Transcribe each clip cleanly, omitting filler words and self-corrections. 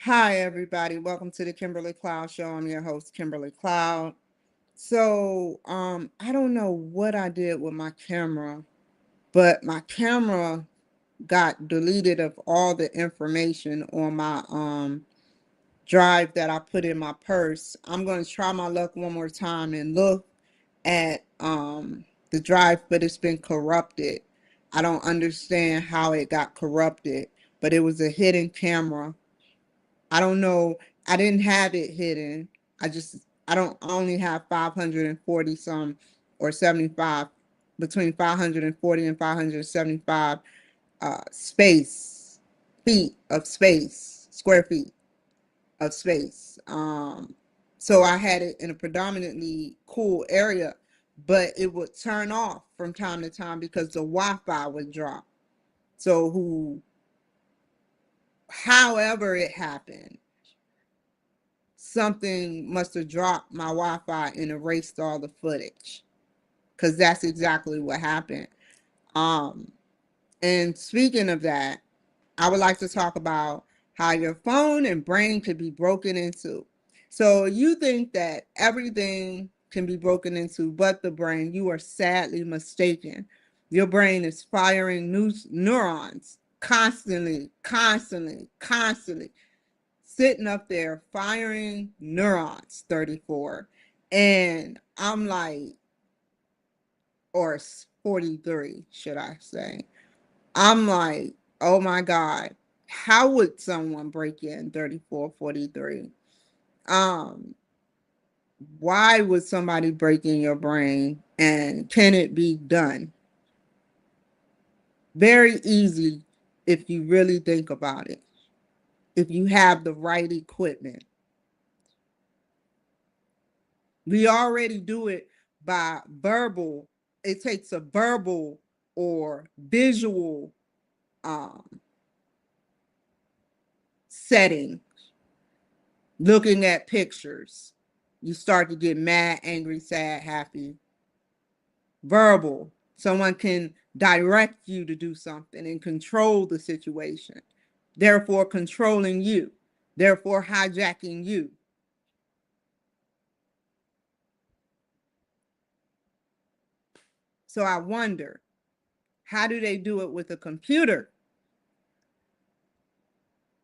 Hi, everybody. Welcome to the Kimberly Cloud Show. I'm your host, Kimberly Cloud. I don't know what I did with my camera, but my camera got deleted of all the information on my drive that I put in my purse. I'm going to try my luck one more time and look at the drive, but it's been corrupted. I don't understand how it got corrupted, but it was a hidden camera. I don't know. I didn't have it hidden. I don't I only have 540 some or 75, between 540 and 575 space feet of space, square feet of space. So I had it in a predominantly cool area, but it would turn off from time to time because the Wi-Fi would drop. So however it happened, something must have dropped my Wi-Fi and erased all the footage, because that's exactly what happened. Um, and speaking of that, I would like to talk about how your phone and brain could be broken into. So you think that everything can be broken into but the brain. You are sadly mistaken. Your brain is firing new neurons constantly, constantly, constantly, sitting up there firing neurons, 34. And I'm like, or 43, should I say. I'm like, oh my God, how would someone break in 34, 43? Um, why would somebody break in your brain, and can it be done? Very easy if you really think about it. If you have the right equipment. We already do it by verbal. It takes a verbal or visual um, setting, looking at pictures. You start to get mad, angry, sad, happy. Verbal. Someone can direct you to do something and control the situation, therefore controlling you, therefore hijacking you. So I wonder, how do they do it with a computer?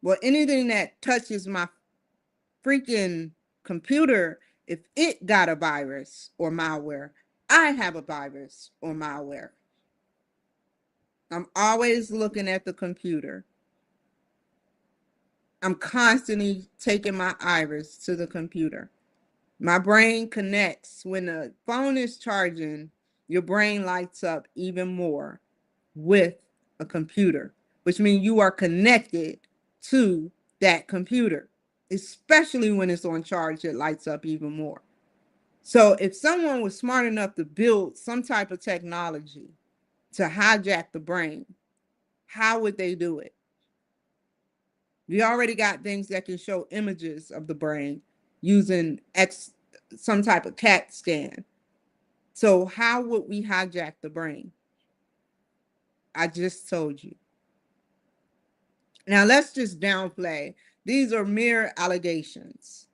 Well, anything that touches my freaking computer, if it got a virus or malware, I have a virus or malware. I'm always looking at the computer. I'm constantly taking my iris to the computer. My brain connects. When the phone is charging, your brain lights up even more with a computer, which means you are connected to that computer, especially when it's on charge, it lights up even more. So if someone was smart enough to build some type of technology to hijack the brain, how would they do it? We already got things that can show images of the brain using some type of CAT scan. So how would we hijack the brain? I just told you. Now let's just downplay. These are mere allegations.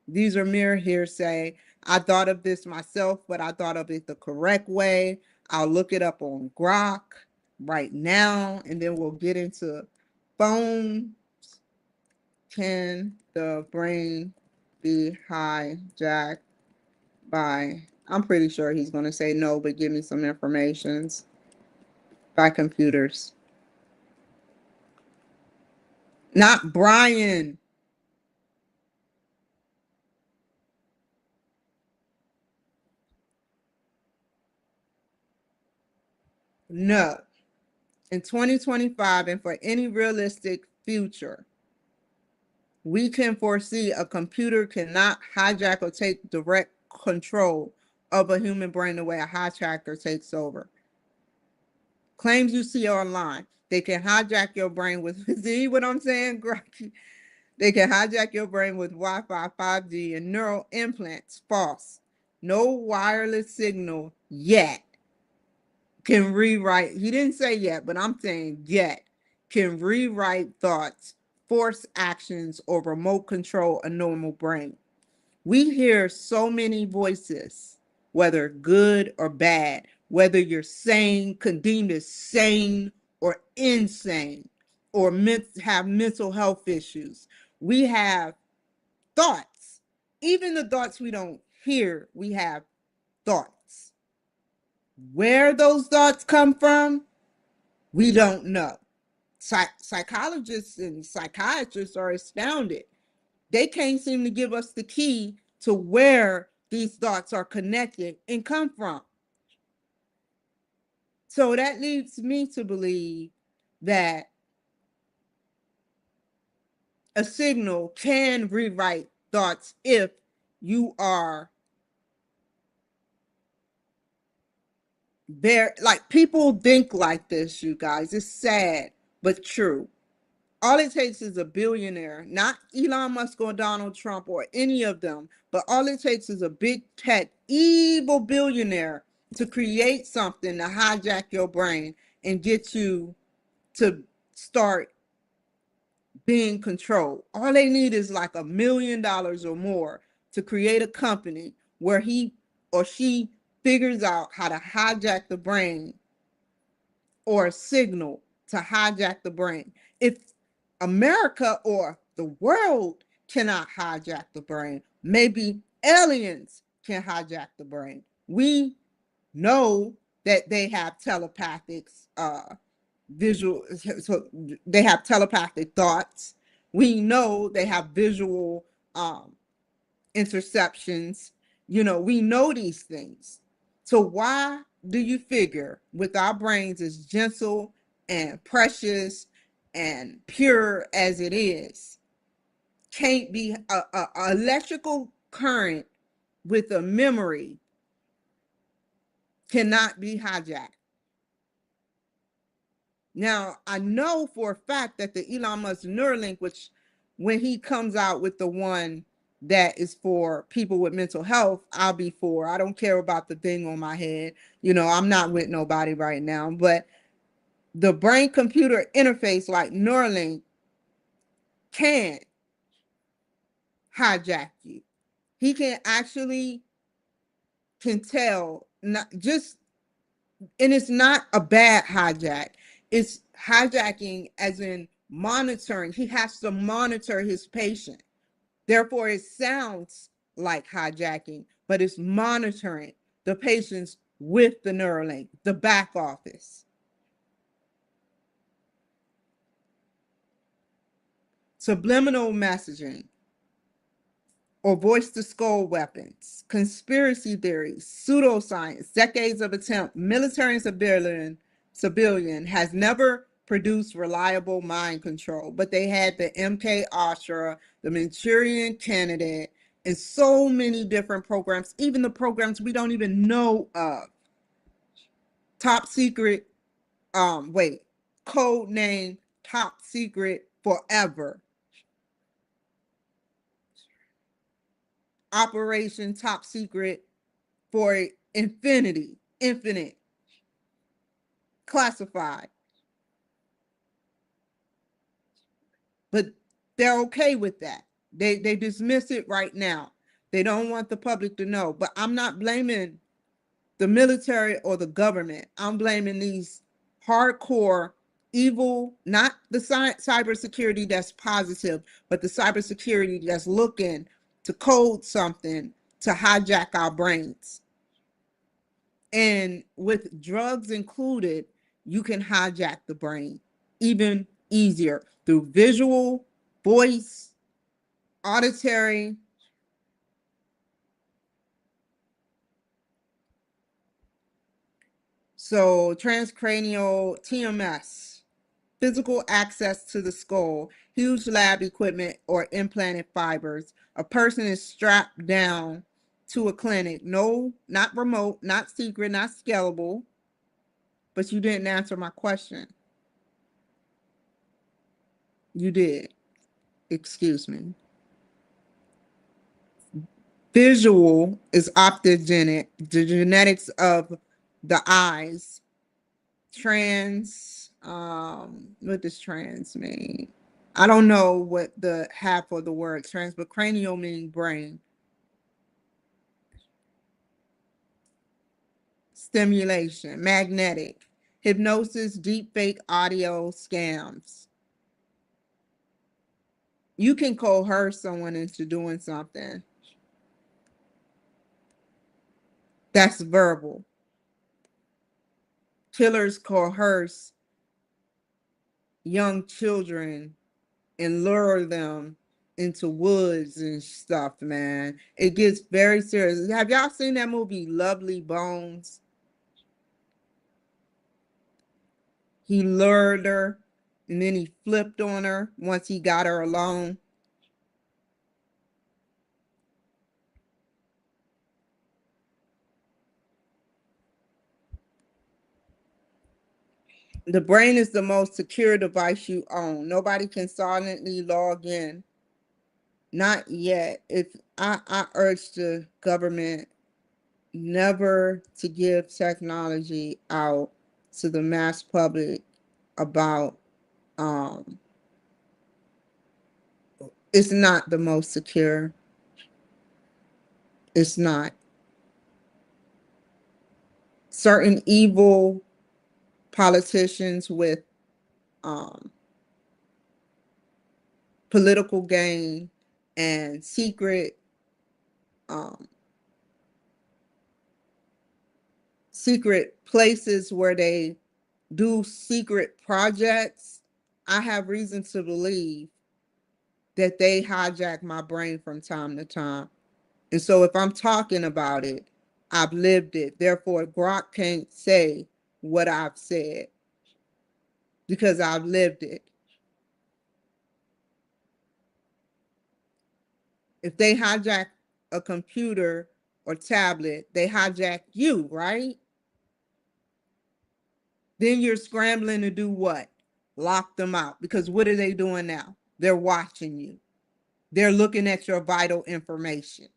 These are mere hearsay. I thought of this myself, but I thought of it the correct way. I'll look it up on Grok right now, and then we'll get into phone. Can the brain be hijacked by? I'm pretty sure he's going to say no, but give me some informations. By computers. Not Brian. No. In 2025 and for any realistic future, we can foresee a computer cannot hijack or take direct control of a human brain the way a hijacker takes over. Claims you see online. They can hijack your brain with, see what I'm saying, Grok? They can hijack your brain with Wi-Fi, 5G, and neural implants. False. No wireless signal yet can rewrite. He didn't say yet, but I'm saying yet can rewrite thoughts force actions, or remote control a normal brain. We hear so many voices, whether good or bad, whether you're sane, deemed as sane or insane, or have mental health issues. We have thoughts. Even the thoughts we don't hear, we have thoughts. Where those thoughts come from, we don't know. Psychologists and psychiatrists are astounded. They can't seem to give us the key to where these thoughts are connected and come from. So that leads me to believe that a signal can rewrite thoughts if you are there. Like, people think like this, you guys. It's sad, but true. All it takes is a billionaire, not Elon Musk or Donald Trump or any of them, but all it takes is a big tech, evil billionaire to create something to hijack your brain and get you to start being controlled. All they need is like $1 million or more to create a company where he or she figures out how to hijack the brain, or a signal to hijack the brain. If America or the world cannot hijack the brain, maybe aliens can hijack the brain. We know that they have telepathic visual, so they have telepathic thoughts. We know they have visual interceptions. We know these things. So why do you figure, with our brains as gentle and precious and pure as it is, can't be a electrical current with a memory cannot be hijacked? Now, I know for a fact that the Elon Musk Neuralink, which when he comes out with the one that is for people with mental health, I'll be for. I don't care about the thing on my head. I'm not with nobody right now. But the brain computer interface like Neuralink can hijack you. He can tell, not just, and it's not a bad hijack. It's hijacking as in monitoring. He has to monitor his patient. Therefore, it sounds like hijacking, but it's monitoring the patients with the Neuralink, the back office. Subliminal messaging or voice to skull weapons, conspiracy theories, pseudoscience, decades of attempt, military and civilian has never produced reliable mind control, but they had the MK Ultra, the Manchurian Candidate, and so many different programs, even the programs we don't even know of. Top secret, code name Top Secret Forever. Operation Top Secret for infinite, classified. But they're okay with that. They dismiss it right now. They don't want the public to know. But I'm not blaming the military or the government. I'm blaming these hardcore evil, not the cybersecurity that's positive, but the cybersecurity that's looking to code something to hijack our brains. And with drugs included, you can hijack the brain even easier through visual, voice, auditory. So transcranial TMS, physical access to the skull, huge lab equipment or implanted fibers. A person is strapped down to a clinic. No, not remote, not secret, not scalable. But you didn't answer my question. You did. Excuse me. Visual is optogenic, the genetics of the eyes. What does trans mean? I don't know what the half of the word trans, but cranial meaning brain. Stimulation, magnetic, hypnosis, deep fake audio scams. You can coerce someone into doing something. That's verbal. Killers coerce young children and lure them into woods and stuff, man. It gets very serious. Have y'all seen that movie Lovely Bones? He lured her and then he flipped on her once he got her alone. The brain is the most secure device you own. Nobody can silently log in. Not yet. If I urge the government never to give technology out to the mass public about it's not the most secure. It's not. Certain evil politicians with um political gain and um secret places where they do secret projects, I have reason to believe that they hijack my brain from time to time. And so if I'm talking about it, I've lived it. Therefore, Grok can't say what I've said because I've lived it. If they hijack a computer or tablet, they hijack you, right? Then you're scrambling to do what? Lock them out. Because what are they doing now? They're watching you. They're looking at your vital information.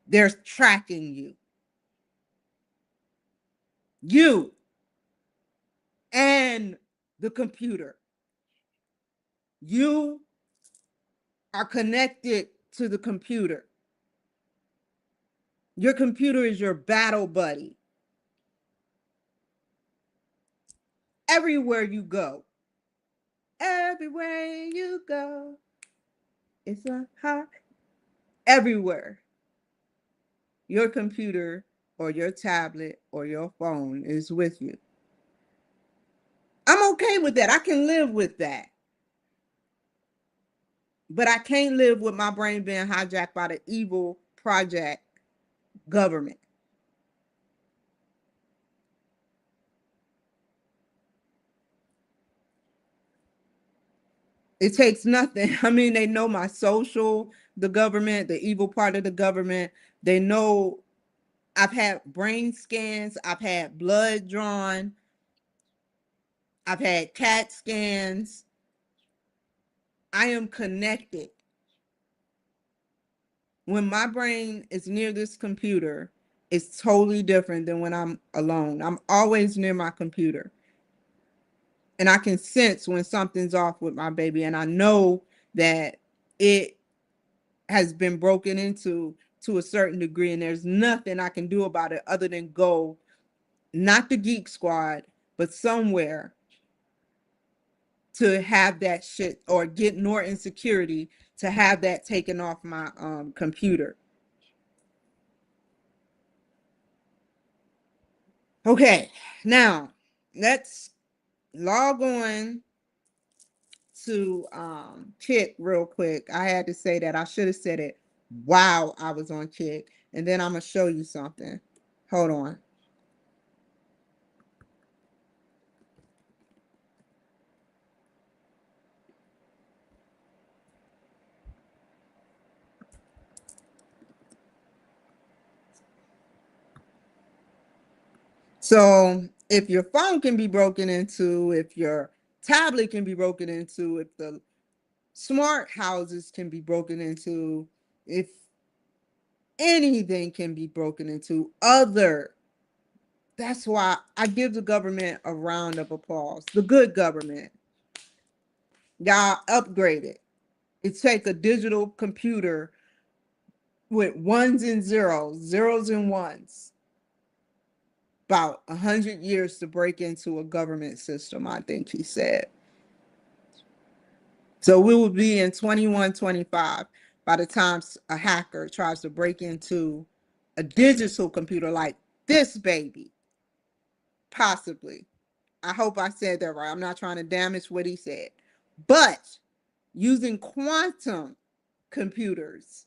They're tracking you. You and the computer. You are connected to the computer. Your computer is your battle buddy. Everywhere you go. Everywhere you go. It's a hot. Everywhere. Your computer or your tablet or your phone is with you. I'm okay with that. I can live with that. But I can't live with my brain being hijacked by the evil project government. It takes nothing. I mean, they know my social, the government, the evil part of the government. They know I've had brain scans, I've had blood drawn, I've had CAT scans. I am connected. When my brain is near this computer, it's totally different than when I'm alone. I'm always near my computer. And I can sense when something's off with my baby. And I know that it has been broken into to a certain degree. And there's nothing I can do about it other than go, not the Geek Squad, but somewhere to have that shit or get Norton Security to have that taken off my computer. Okay, now let's log on to Kick real quick. I had to say that. I should have said it while I was on Kick. And then I'm going to show you something. Hold on. So if your phone can be broken into, if your tablet can be broken into, if the smart houses can be broken into, if anything can be broken into, that's why I give the government a round of applause. The good government. Y'all upgrade it. It take a digital computer with ones and zeros, zeros and ones, about 100 years to break into a government system, I think he said. So we will be in 2125 by the time a hacker tries to break into a digital computer like this baby, possibly. I hope I said that right. I'm not trying to damage what he said. But using quantum computers,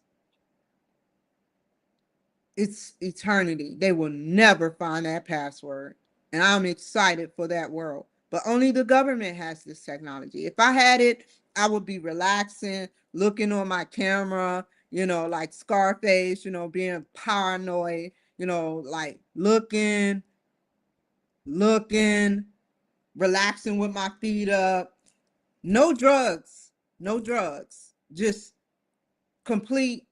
it's eternity. They will never find that password. And I'm excited for that world. But only the government has this technology. If I had it, I would be relaxing, looking on my camera, like Scarface, being paranoid, like looking, relaxing with my feet up. No drugs, no drugs, just complete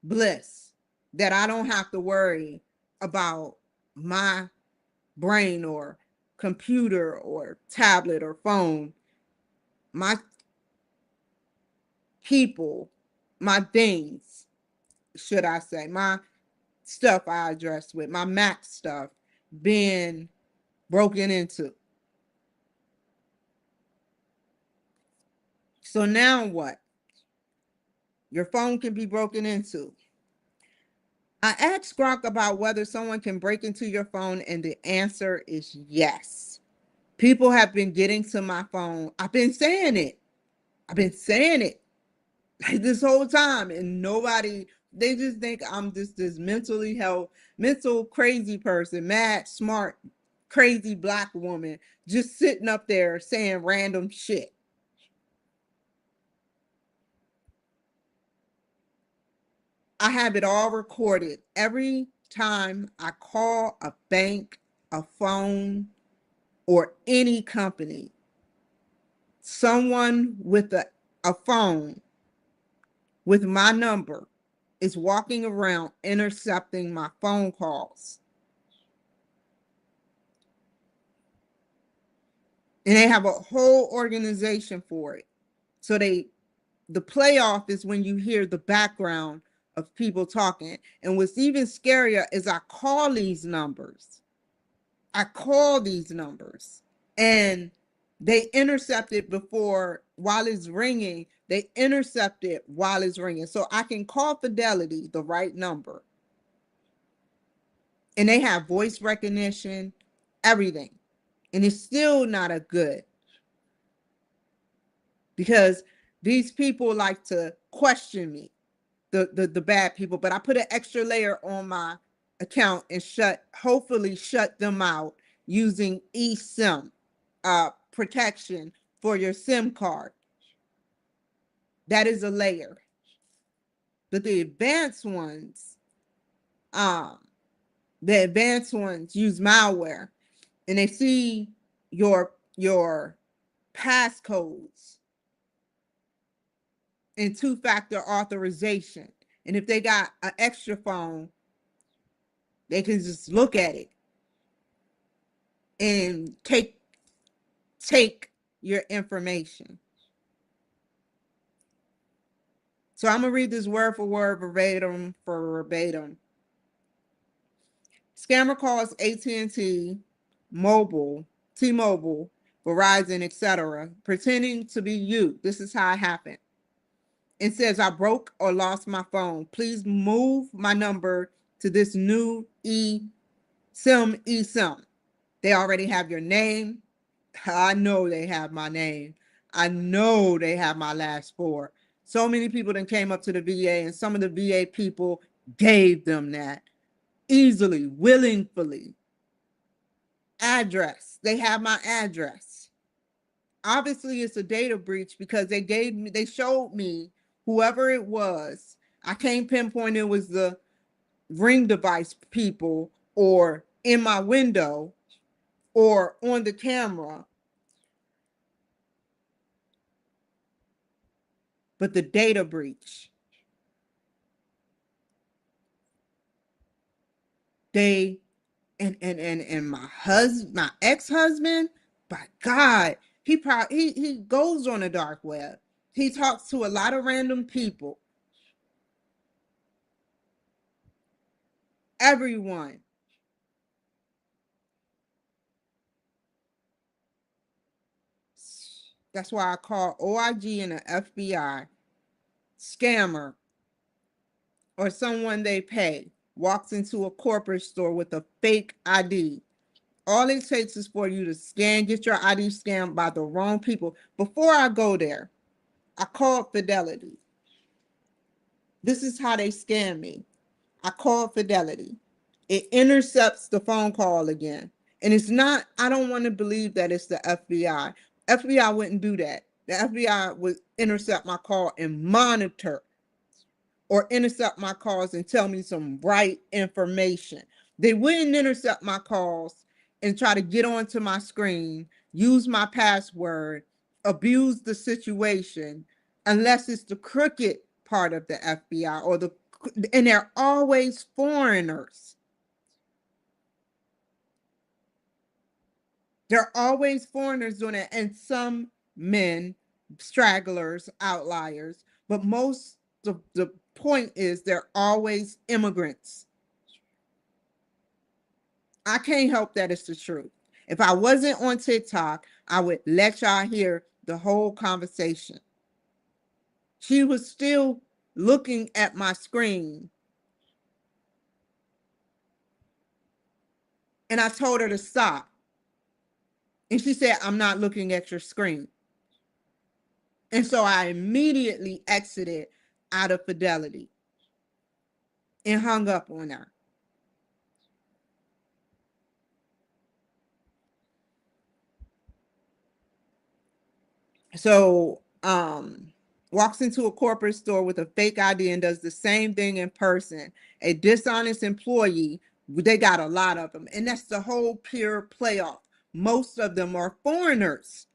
bliss that I don't have to worry about my brain or computer or tablet or phone, my people, my things, should I say, my stuff I address with, my Mac stuff being broken into. So now what? Your phone can be broken into. I asked Grok about whether someone can break into your phone, and the answer is yes. People have been getting to my phone. I've been saying it. Like this whole time, and nobody, they just think I'm just this mental crazy person, mad, smart, crazy black woman, just sitting up there saying random shit. I have it all recorded. Every time I call a bank, a phone, or any company, someone with a phone with my number is walking around intercepting my phone calls. And they have a whole organization for it. So the playoff is when you hear the background of people talking. And what's even scarier is I call these numbers. And they intercept it while it's ringing. They intercept it while it's ringing. So I can call Fidelity, the right number. And they have voice recognition, everything. And it's still not a good, because these people like to question me, the bad people, but I put an extra layer on my account and hopefully shut them out using eSIM protection for your SIM card. That is a layer. But the advanced ones use malware, and they see your passcodes and two-factor authorization. And if they got an extra phone, they can just look at it and take your information. So I'm gonna read this word for word, verbatim for verbatim. Scammer calls AT&T, T-Mobile, Verizon, etc., pretending to be you. This is how it happened. It says, I broke or lost my phone. Please move my number to this new eSIM. They already have your name. I know they have my name. I know they have my last four. So many people then came up to the VA, and some of the VA people gave them that easily, willingly. Address. They have my address. Obviously, it's a data breach because they showed me whoever it was. I can't pinpoint it was the Ring device people or in my window or on the camera. But the data breach, they and my ex-husband, by God, He goes on the dark web. He talks to a lot of random people. Everyone. That's why I call OIG and the FBI scammer or someone they pay walks into a corporate store with a fake ID. All it takes is for you to get your ID scanned by the wrong people. Before I go there, I called Fidelity. This is how they scam me. I called Fidelity. It intercepts the phone call again. And it's not, I don't want to believe that it's the FBI. FBI wouldn't do that. The FBI would intercept my call and monitor or intercept my calls and tell me some right information. They wouldn't intercept my calls and try to get onto my screen, use my password, abuse the situation, unless it's the crooked part of the FBI and they're always foreigners. They're always foreigners doing it, and some men, stragglers, outliers, but most of the point is they're always immigrants. I can't help that it's the truth. If I wasn't on TikTok, I would let y'all hear the whole conversation. She was still looking at my screen, and I told her to stop. And she said, I'm not looking at your screen. And so I immediately exited out of Fidelity and hung up on her. So walks into a corporate store with a fake ID and does the same thing in person. A dishonest employee, they got a lot of them. And that's the whole pure playoff. Most of them are foreigners.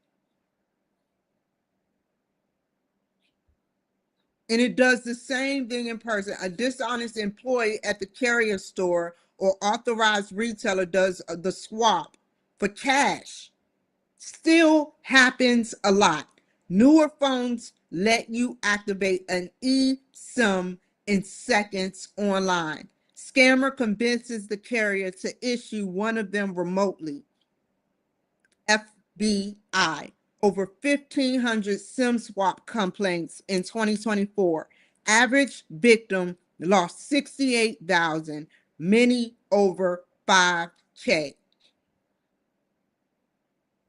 And it does the same thing in person. A dishonest employee at the carrier store or authorized retailer does the swap for cash. Still happens a lot. Newer phones let you activate an eSIM in seconds online. Scammer convinces the carrier to issue one of them remotely. FBI. Over 1,500 SIM swap complaints in 2024. Average victim lost 68,000, many over 5K.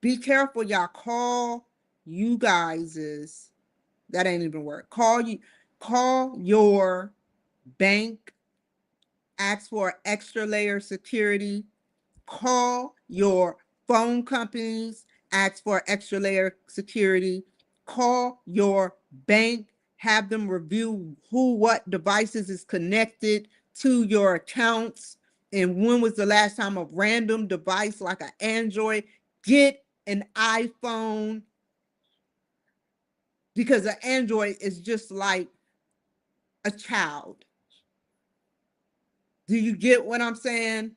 Be careful, y'all. Call you guys' that ain't even work. Call your bank, ask for extra layer security. Call your phone companies, ask for extra layer security. Call your bank, have them review what devices is connected to your accounts and when was the last time a random device like an Android. Get an iPhone, because an Android is just like a child. Do you get what I'm saying?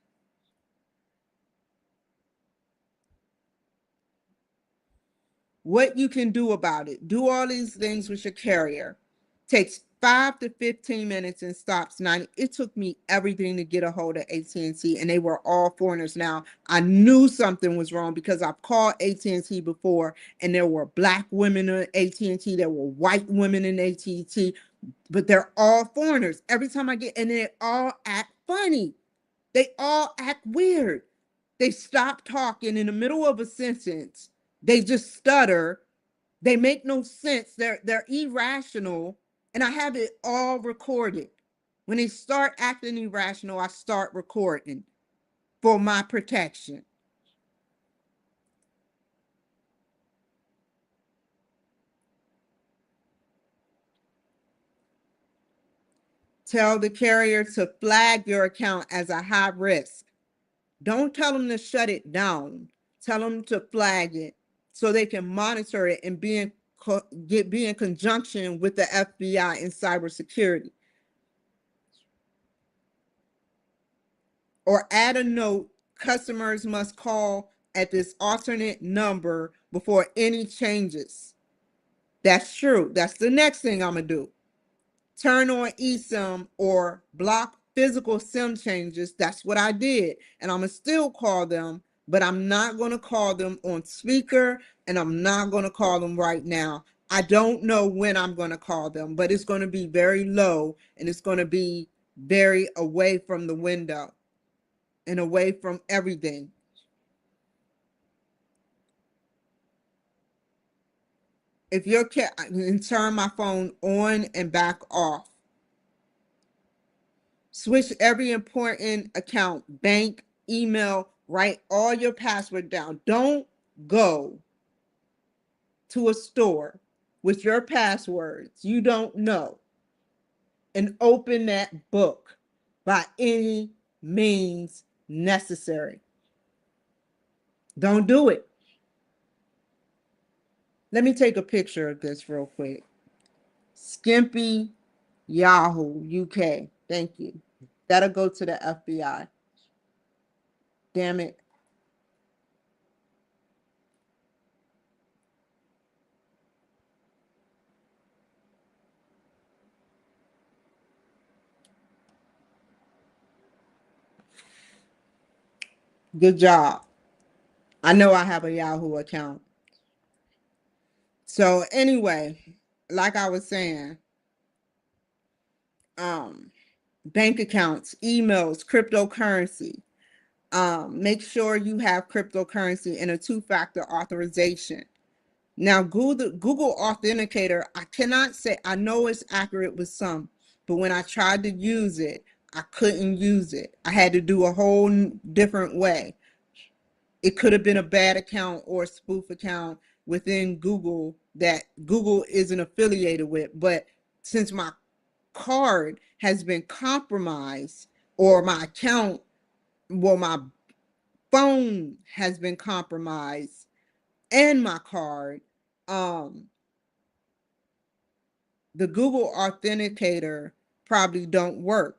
What you can do about it. Do all these things with your carrier. Takes 5 to 15 minutes and stops 90. It took me everything to get a hold of AT&T, and they were all foreigners. Now, I knew something was wrong because I've called AT&T before, and there were black women in AT&T, there were white women in AT&T, but they're all foreigners. Every time I get, and they all act funny. They all act weird. They stop talking in the middle of a sentence. They just stutter. They make no sense. They're irrational. And I have it all recorded. When they start acting irrational, I start recording for my protection. Tell the carrier to flag your account as a high risk. Don't tell them to shut it down. Tell them to flag it so they can monitor it and be in conjunction with the FBI and cybersecurity. Or add a note, customers must call at this alternate number before any changes. That's true. That's the next thing I'm going to do. Turn on eSIM or block physical SIM changes. That's what I did. And I'm going to still call them, but I'm not going to call them on speaker, and I'm not going to call them right now. I don't know when I'm going to call them, but it's going to be very low, and it's going to be very away from the window and away from everything. If you're and turn my phone on and back off. Switch every important account, bank, email, write all your password down. Don't go to a store with your passwords you don't know and open that book by any means necessary. Don't do it. Let me take a picture of this real quick. Skimpy Yahoo UK. Thank you. That'll go to the FBI. Damn it. Good job. I know I have a Yahoo account. So anyway, like I was saying, bank accounts, emails, cryptocurrency. Make sure you have cryptocurrency and a two-factor authorization. Now, Google Authenticator, I cannot say, I know it's accurate with some, but when I tried to use it, I couldn't use it. I had to do a whole different way. It could have been a bad account or a spoof account within Google that Google isn't affiliated with. But since my card has been compromised, or my account, well, my phone has been compromised and my card, the Google Authenticator probably don't work.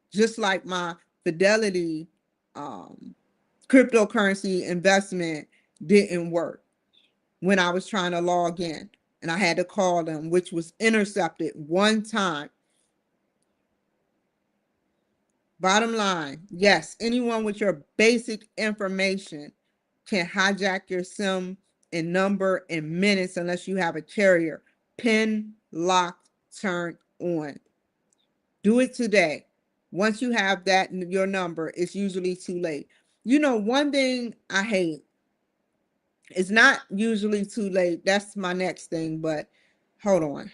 Just like my Fidelity cryptocurrency investment didn't work when I was trying to log in, and I had to call them, which was intercepted one time. Bottom line, yes, anyone with your basic information can hijack your SIM and number in minutes unless you have a carrier. Pin locked, turned on. Do it today. Once you have that, your number, it's usually too late. You know, one thing I hate, it's not usually too late. That's my next thing, but hold on.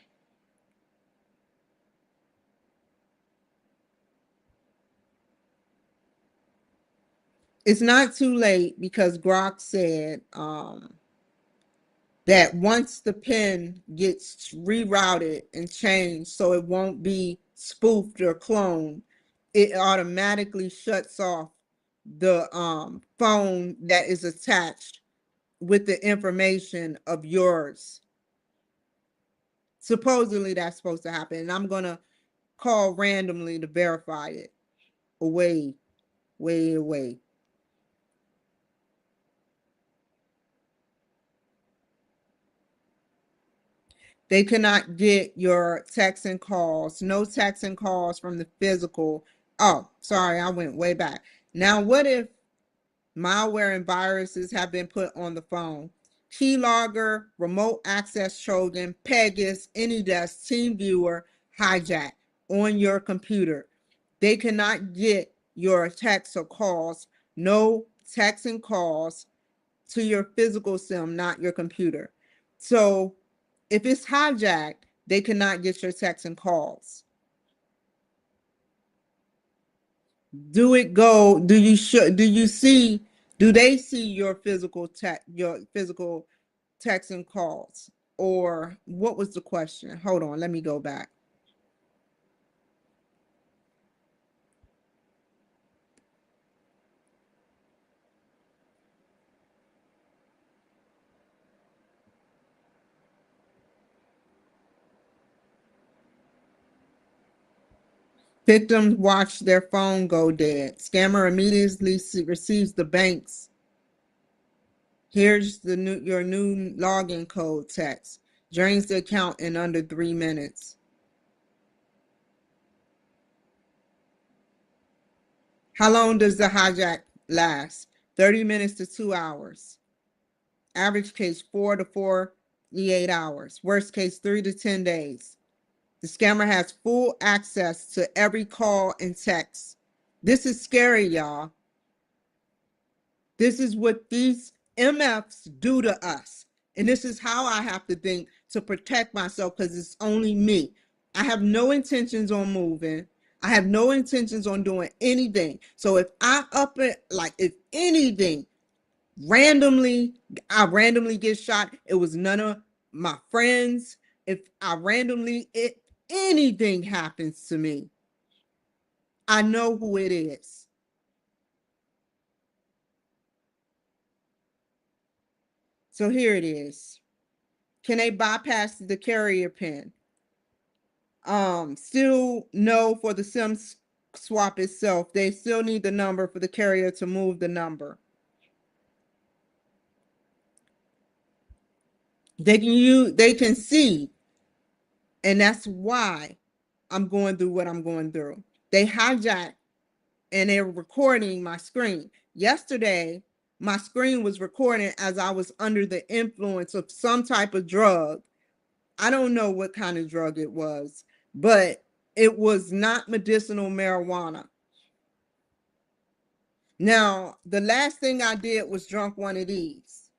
It's not too late because Grok said that once the pin gets rerouted and changed so it won't be spoofed or cloned, it automatically shuts off the phone that is attached with the information of yours. Supposedly that's supposed to happen, and I'm gonna call randomly to verify it. Away, way away. They cannot get your texts and calls. No texts and calls from the physical. Oh, sorry, I went way back. Now, what if malware and viruses have been put on the phone? Keylogger, remote access Trojan, Pegasus, AnyDesk, TeamViewer, hijack on your computer. They cannot get your texts or calls. No texts and calls to your physical SIM, not your computer. So if it's hijacked, they cannot get your texts and calls. Do it go? Do you do you see? Do they see your physical texts and calls? Or what was the question? Hold on, let me go back. Victims watch their phone go dead. Scammer immediately receives the bank's Here's your new login code text. Drains the account in under 3 minutes. How long does the hijack last? 30 minutes to 2 hours. Average case 4 to 48 hours. Worst case 3 to 10 days. The scammer has full access to every call and text. This is scary, y'all. This is what these MFs do to us. And this is how I have to think to protect myself, because it's only me. I have no intentions on moving. I have no intentions on doing anything. So if I up it, like if anything, I randomly get shot, it was none of my friends. If anything happens to me, I know who it is. So here it is. Can they bypass the carrier pin? Still no for the SIM swap itself. They still need the number for the carrier to move the number. They can see, and that's why I'm going through what I'm going through. They hijack and they're recording my screen. Yesterday, my screen was recording as I was under the influence of some type of drug. I don't know what kind of drug it was, but it was not medicinal marijuana. Now, the last thing I did was drunk one of these.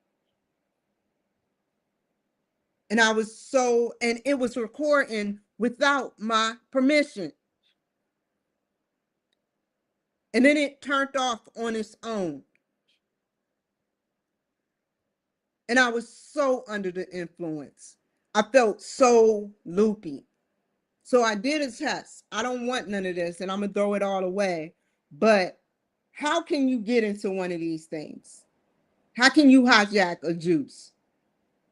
And it was recording without my permission. And then it turned off on its own. And I was so under the influence. I felt so loopy. So I did a test. I don't want none of this and I'm going to throw it all away. But how can you get into one of these things? How can you hijack a juice?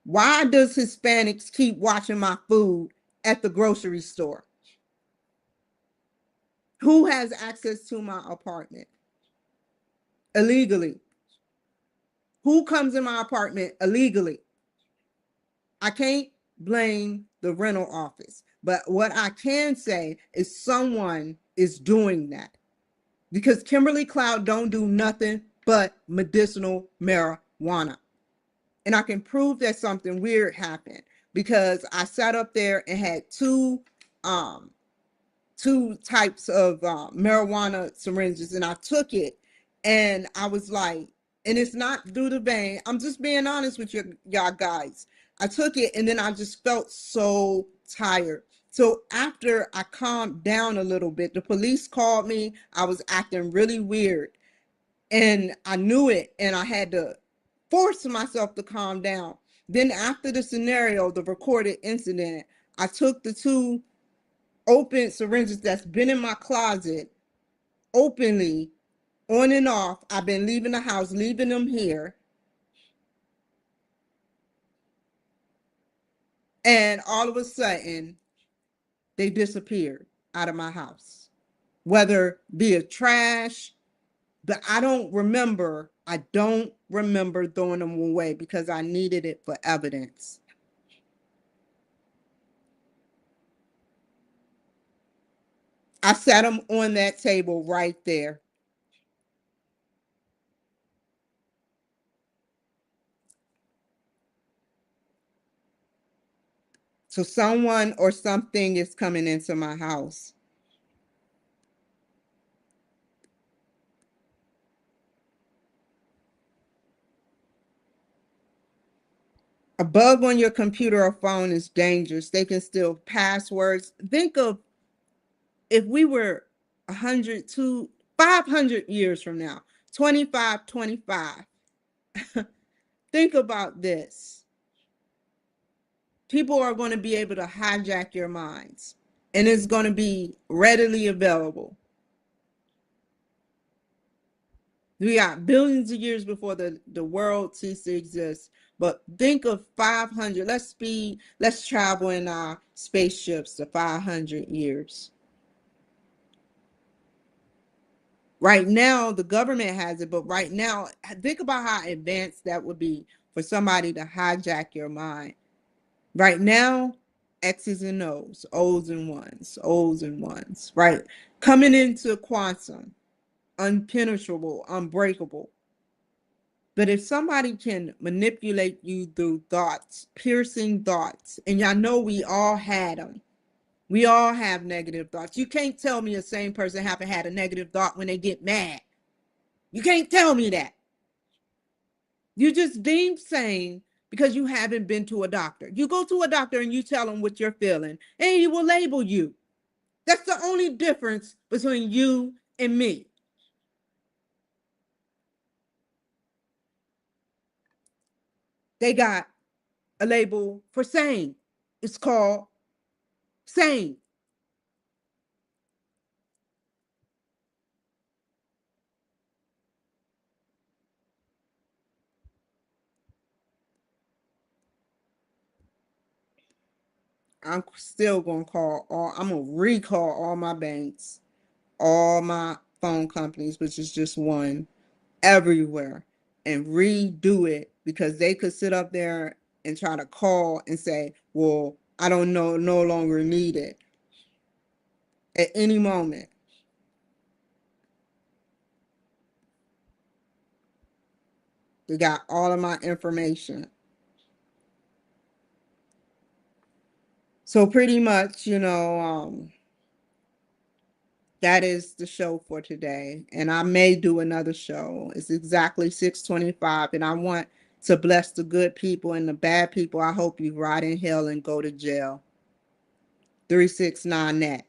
Why does Hispanics keep watching my food at the grocery store? Who has access to my apartment illegally? Who comes in my apartment illegally? I can't blame the rental office, but what I can say is someone is doing that, because Kimberly Cloud don't do nothing but medicinal marijuana. And I can prove that something weird happened because I sat up there and had two types of marijuana syringes, and I took it and I was like, and it's not through the vein. I'm just being honest with y'all guys. I took it and then I just felt so tired. So after I calmed down a little bit, the police called me. I was acting really weird and I knew it, and I had to force myself to calm down. Then after the scenario, the recorded incident, I took the two open syringes that's been in my closet openly, on and off. I've been leaving the house, leaving them here. And all of a sudden, they disappeared out of my house. Whether be it trash, but I don't remember throwing them away because I needed it for evidence. I sat them on that table right there. So someone or something is coming into my house. A bug on your computer or phone is dangerous. They can steal passwords. Think of if we were 100 to 500 years from now, 25. Think about this. People are going to be able to hijack your minds, and it's going to be readily available. We got billions of years before the world ceased to exist. But think of 500. Let's travel in our spaceships to 500 years. Right now, the government has it, but right now, think about how advanced that would be for somebody to hijack your mind. Right now, X's and O's and ones, right? Coming into quantum, unpenetrable, unbreakable. But if somebody can manipulate you through thoughts, piercing thoughts, and y'all know we all had them. We all have negative thoughts. You can't tell me the same person haven't had a negative thought when they get mad. You can't tell me that. You just deemed sane because you haven't been to a doctor. You go to a doctor and you tell him what you're feeling, and he will label you. That's the only difference between you and me. They got a label for sane. It's called sane. I'm still gonna call all, I'm gonna recall all my banks, all my phone companies, which is just one, everywhere, and redo it, because they could sit up there and try to call and say, well, I don't know, no longer need it at any moment. They got all of my information. So pretty much, that is the show for today. And I may do another show. It's exactly 6:25. And I want to bless the good people, and the bad people, I hope you rot in hell and go to jail. 369 net.